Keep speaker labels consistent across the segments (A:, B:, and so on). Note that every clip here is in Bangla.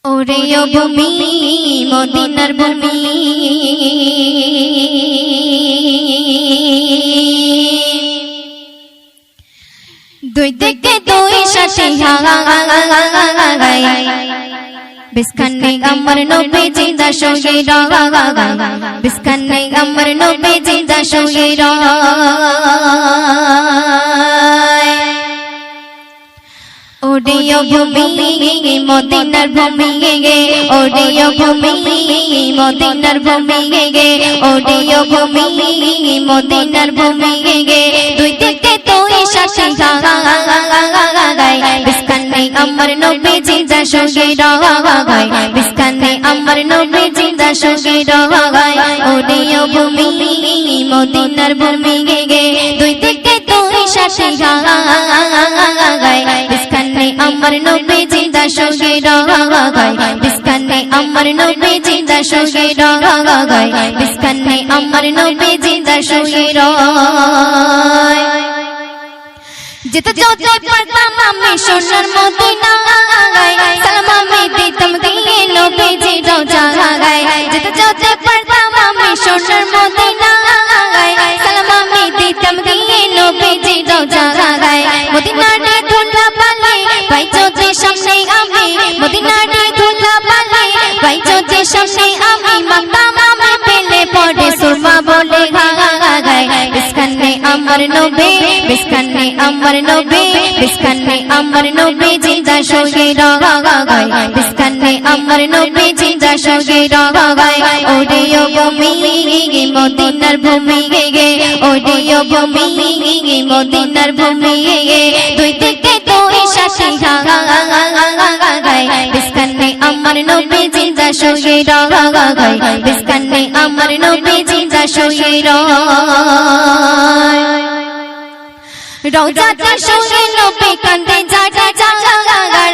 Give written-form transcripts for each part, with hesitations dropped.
A: ওরে ও ভূমি মদিনার ভূমি দুই দিকে দুই সাথে হাগাগাগাগাগাগাই বিস্কানে আমার নবীজি দা সঙ্গে রাগাগাগাই বিস্কানে আমার নবীজি দা সঙ্গে রাগাগাই ওডিও ভূমি মদিনার ভূমি গে ওডিও ভূমি মদিনার ভূমি গে ওডিও ভূমি মদিনার ভূমি গে দুই দিকে তুই সাথে গাগাগাগাগাগাই বিস্কানে আমার নবীজি দা সঙ্গে রাগাগাই বিস্কানে আমার নবীজি দা সঙ্গে রাগাগাই ওডিও ভূমি মদিনার ভূমি গে দুই দিকে তুই সাথে গাগাগাগাগাই বিস্কানে আমার নবীজি দা সঙ্গে রাগাগাই বিস্কানে আমার নবীজি দা সঙ্গে রাগাগাই বিস্কানে আমার নবীজি দা সঙ্গে রাগাই যেতে যেতে পারতাম আমি সোনার মদিনায় সালাম আমি দিতাম দিয়ে নবীজি রওজা গায় যেতে যেতে পারতাম আমি সোনার মদিনায় সালাম আমি দিতাম দিয়ে নবীজি রওজা গায় মদিনার ধুলা পালে ভাই যদি সামনে আমি মদিনার ধুলা পালে ভাই যদি সামনে আমি মাকতাম আমি পেলে পড়ে সুরমা বলে গায় বিস্কানে আমার নবী বিস্কানে আমার নবী বিস্কানে আমার নবীজি দা সঙ্গে রাগাগাই বিস্কানে আমার নবীজি দা সঙ্গে রাগাগাই ওডিও ভূমি মদিনার ভূমি গে ওডিও ভূমি মদিনার ভূমি গে দুই দিকে তুই সাথে গাগাগাগাগাই বিস্কানে আমার নবীজি দা সঙ্গে রাগাগাই বিস্কানে আমার নবীজি দা সঙ্গে রাগাই রওজাতে সঙ্গে নবী কান্দে জাগা জাগাগার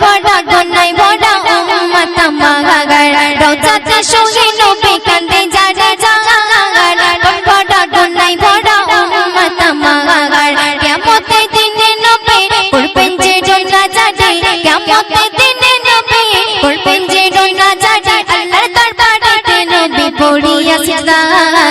A: বড় গনাই বড় উম্মত মাগাগার রওজাতে সঙ্গে নবী কান্দে জাগা জাগাগার বড় গনাই বড় উম্মত মাগাগার কিয়ামতের দিনে নবী করবেন যে জন্নাত জাদে কিয়ামতের দিনে নবী করবেন যে জন্নাত জাদে আল্লাহর দরবারে নবী পড়িয়া সিজদা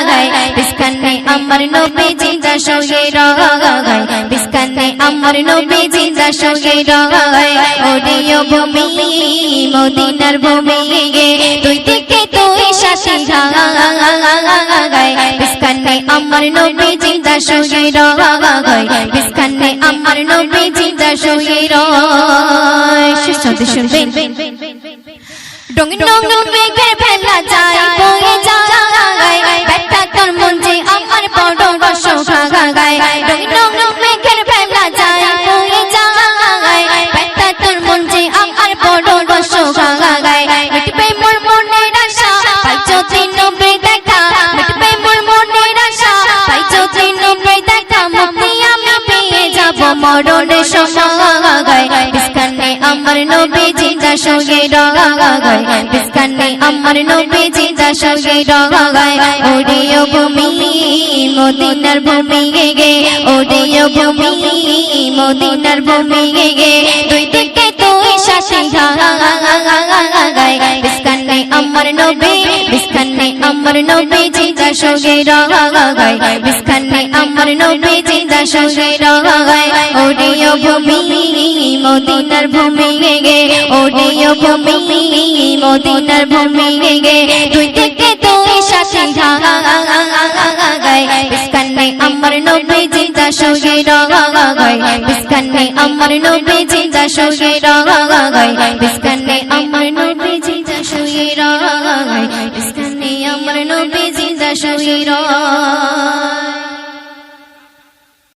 A: গায় বিস্কানে আমার নবীজি দা সঙ্গে রাগাগাই বিস্কানে আমার নবীজি দা সঙ্গে রাগাগাই ওডিও ভূমি মদিনার ভূমি গে দুই দিকে তুই সাথে গাগাগাগাগাই বিস্কানে আমার নবীজি দা সঙ্গে রাগাগাই বিস্কানে আমার নবীজি দা সঙ্গে রাগাই সুশান্তি শুনবেন রঙিন রঙিন মেঘের ভেলা যায় বয়ে যায় বেটা তোর মন যে আমার বড় রস গাগায় রঙিন রঙিন মেঘের ভেলা যায় বয়ে যায় বেটা তোর মন যে আমার বড় রস গাগায় মিটবে মোর মনের আশা পাই যদি নবী দেখা মিটবে মোর মনের আশা পাই যদি নবী দেখা মুক্তি আমি পেয়ে যাব মরণের সময় বিস্কানে আমার নবীজি দা সঙ্গে রাগাগাই বিস্কানে আমার নবীজি দা সঙ্গে রাগাগাই ওডিও ভূমি মদিনার ভূমি গে ওডিও ভূমি মদিনার ভূমি গে দুই দিকে তুই সাথে গাগাগাগাগাই বিস্কানে আমার নবী বিস্কানে আমার নবীজি দা সঙ্গে রাগাগাই বিস্কানে আমার নবীজি দা সঙ্গে রাগাগাই ওডিও ভূমি মদিনার ভূমি গে ওডিও ভূমি মদিনার ভূমি গে দুই দিকে তুই সাথে গাগাগাগাগাই বিস্কানে আমার নবীজি দা সঙ্গে রাগাগাই বিস্কানে আমার নবীজি দা সঙ্গে রাগাগাই বিস্কানে আমার নবীজি দা সঙ্গে রাগাগাই বিস্কানে আমার নবীজি দা সঙ্গে রাগাগাই